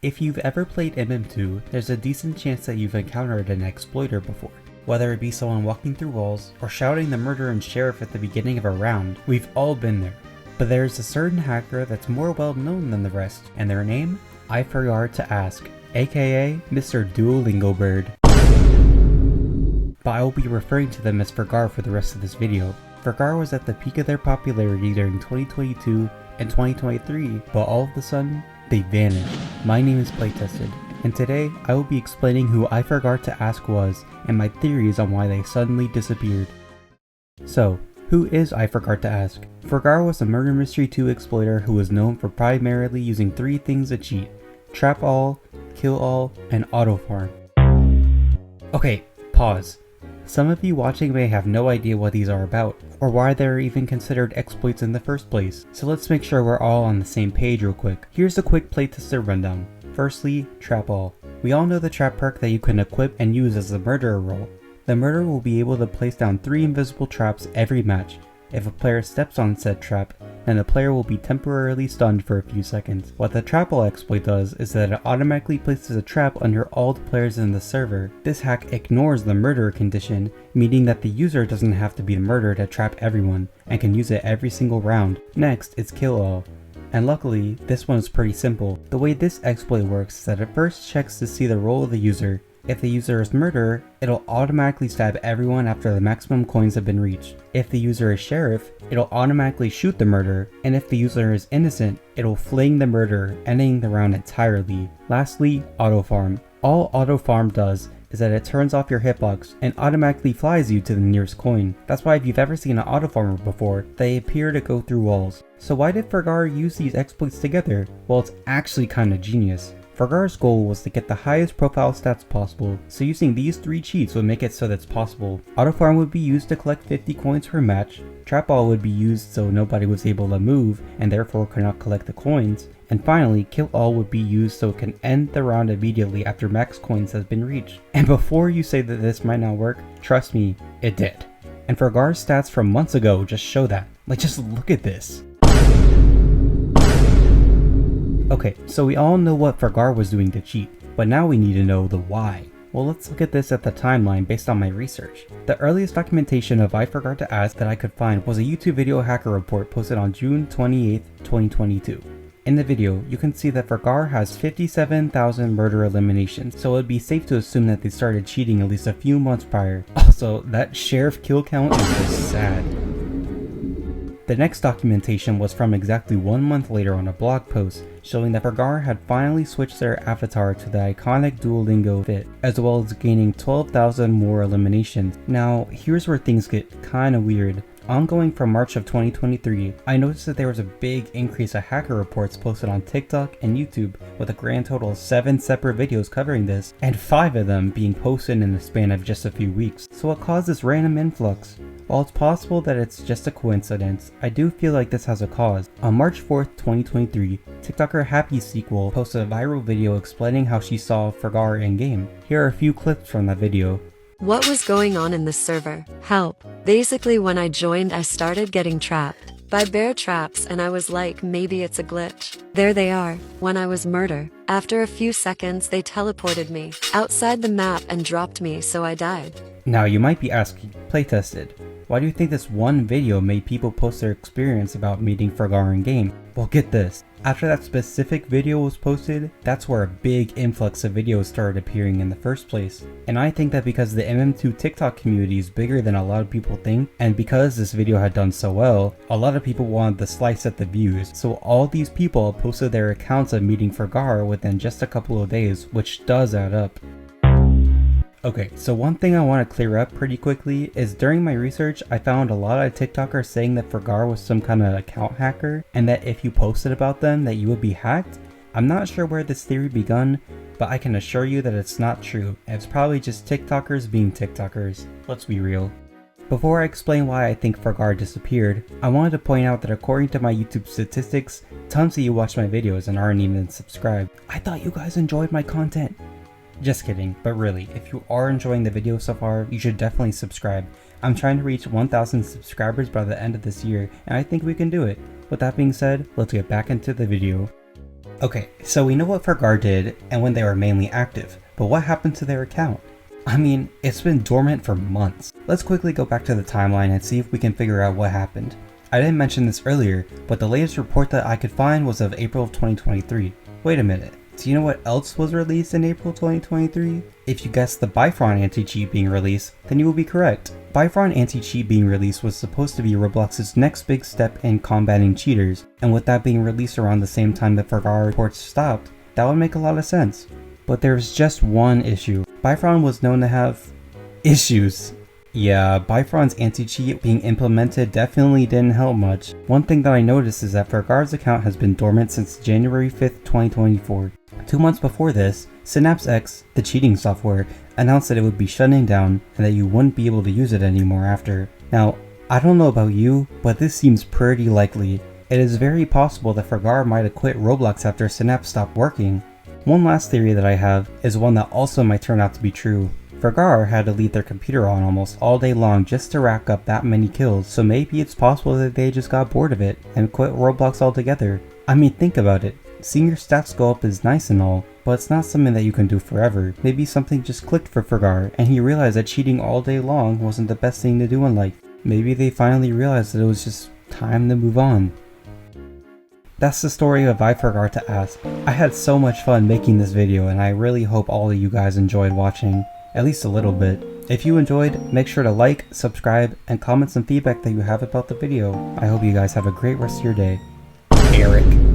If you've ever played MM2, there's a decent chance that you've encountered an exploiter before. Whether it be someone walking through walls, or shouting the murder and sheriff at the beginning of a round, we've all been there. But there's a certain hacker that's more well known than the rest, and their name? I forgot to ask, aka Mr. Duolingo Bird. But I will be referring to them as Fgar for the rest of this video. Fgar was at the peak of their popularity during 2022 and 2023, but all of a sudden, they vanished. My name is Playtested, and today I will be explaining who I forgot to ask was and my theories on why they suddenly disappeared. So, who is I forgot to ask? Fgar was a Murder Mystery 2 exploiter who was known for primarily using three things to cheat: trap all, kill all, and auto farm. Okay, pause. Some of you watching may have no idea what these are about, or why they're even considered exploits in the first place, so let's make sure we're all on the same page real quick. Here's a quick playtester rundown. Firstly, Trap All. We all know the trap perk that you can equip and use as the murderer role. The murderer will be able to place down 3 invisible traps every match. If a player steps on said trap, then the player will be temporarily stunned for a few seconds. What the Trap All exploit does is that it automatically places a trap under all the players in the server. This hack ignores the murderer condition, meaning that the user doesn't have to be the murderer to trap everyone, and can use it every single round. Next, it's Kill All. And luckily, this one is pretty simple. The way this exploit works is that it first checks to see the role of the user. If the user is murderer, it'll automatically stab everyone after the maximum coins have been reached. If the user is sheriff, it'll automatically shoot the murderer, and if the user is innocent, it'll fling the murderer, ending the round entirely. Lastly, auto farm. All auto farm does is that it turns off your hitbox and automatically flies you to the nearest coin. That's why if you've ever seen an auto farmer before, they appear to go through walls. So why did Fgar use these exploits together? Well, it's actually kinda genius. Fgar's goal was to get the highest profile stats possible, so using these 3 cheats would make it so that's possible. Auto farm would be used to collect 50 coins per match, trap all would be used so nobody was able to move and therefore could not collect the coins, and finally kill all would be used so it can end the round immediately after max coins has been reached. And before you say that this might not work, trust me, it did. And Fgar's stats from months ago just show that. Like, just look at this. Okay, so we all know what Fgar was doing to cheat, but now we need to know the why. Well, let's look at this at the timeline based on my research. The earliest documentation of I forgot to ask that I could find was a YouTube video hacker report posted on June 28th, 2022. In the video, you can see that Fgar has 57,000 murder eliminations, so it would be safe to assume that they started cheating at least a few months prior. Also, that sheriff kill count is just sad. The next documentation was from exactly 1 month later on a blog post, showing that Fgar had finally switched their avatar to the iconic Duolingo fit, as well as gaining 12,000 more eliminations. Now, here's where things get kinda weird. Ongoing from March of 2023, I noticed that there was a big increase of hacker reports posted on TikTok and YouTube, with a grand total of 7 separate videos covering this, and 5 of them being posted in the span of just a few weeks. So what caused this random influx? While it's possible that it's just a coincidence, I do feel like this has a cause. On March 4th, 2023, TikToker Happy Sequel posted a viral video explaining how she saw Fgar in-game. Here are a few clips from that video. What was going on in this server? Help. Basically, when I joined, I started getting trapped by bear traps and I was like, maybe it's a glitch. There they are. When I was murder, after a few seconds they teleported me outside the map and dropped me, so I died. Now you might be asking, Playtested, why do you think this one video made people post their experience about meeting Fgar in game? Well, get this. After that specific video was posted, that's where a big influx of videos started appearing in the first place. And I think that because the MM2 TikTok community is bigger than a lot of people think, and because this video had done so well, a lot of people wanted to slice at the views. So all these people posted their accounts of meeting Fgar within just a couple of days, which does add up. Okay, so one thing I want to clear up pretty quickly is during my research I found a lot of TikTokers saying that Fgar was some kind of account hacker and that if you posted about them that you would be hacked. I'm not sure where this theory begun, but I can assure you that it's not true. It's probably just TikTokers being TikTokers. Let's be real. Before I explain why I think Fgar disappeared, I wanted to point out that according to my YouTube statistics, tons of you watch my videos and aren't even subscribed. I thought you guys enjoyed my content. Just kidding, but really, if you are enjoying the video so far, you should definitely subscribe. I'm trying to reach 1,000 subscribers by the end of this year, and I think we can do it. With that being said, let's get back into the video. Okay, so we know what Fgar did and when they were mainly active, but what happened to their account? I mean, it's been dormant for months. Let's quickly go back to the timeline and see if we can figure out what happened. I didn't mention this earlier, but the latest report that I could find was of April of 2023. Wait a minute, do you know what else was released in April 2023? If you guessed the Bifron anti-cheat being released, then you will be correct. Bifron anti-cheat being released was supposed to be Roblox's next big step in combating cheaters, and with that being released around the same time that Fgar reports stopped, that would make a lot of sense. But there's just one issue. Bifron was known to have issues. Yeah, Bifron's anti-cheat being implemented definitely didn't help much. One thing that I noticed is that Fgar's account has been dormant since January 5th, 2024. 2 months before this, SynapseX, the cheating software, announced that it would be shutting down and that you wouldn't be able to use it anymore after. Now, I don't know about you, but this seems pretty likely. It is very possible that Fgar might have quit Roblox after Synapse stopped working. One last theory that I have is one that also might turn out to be true. Fgar had to leave their computer on almost all day long just to rack up that many kills, so maybe it's possible that they just got bored of it and quit Roblox altogether. I mean, think about it. Seeing your stats go up is nice and all, but it's not something that you can do forever. Maybe something just clicked for Fgar and he realized that cheating all day long wasn't the best thing to do in life. Maybe they finally realized that it was just time to move on. That's the story of I Forgot to Ask. I had so much fun making this video and I really hope all of you guys enjoyed watching. At least a little bit. If you enjoyed, make sure to like, subscribe, and comment some feedback that you have about the video. I hope you guys have a great rest of your day. Eric.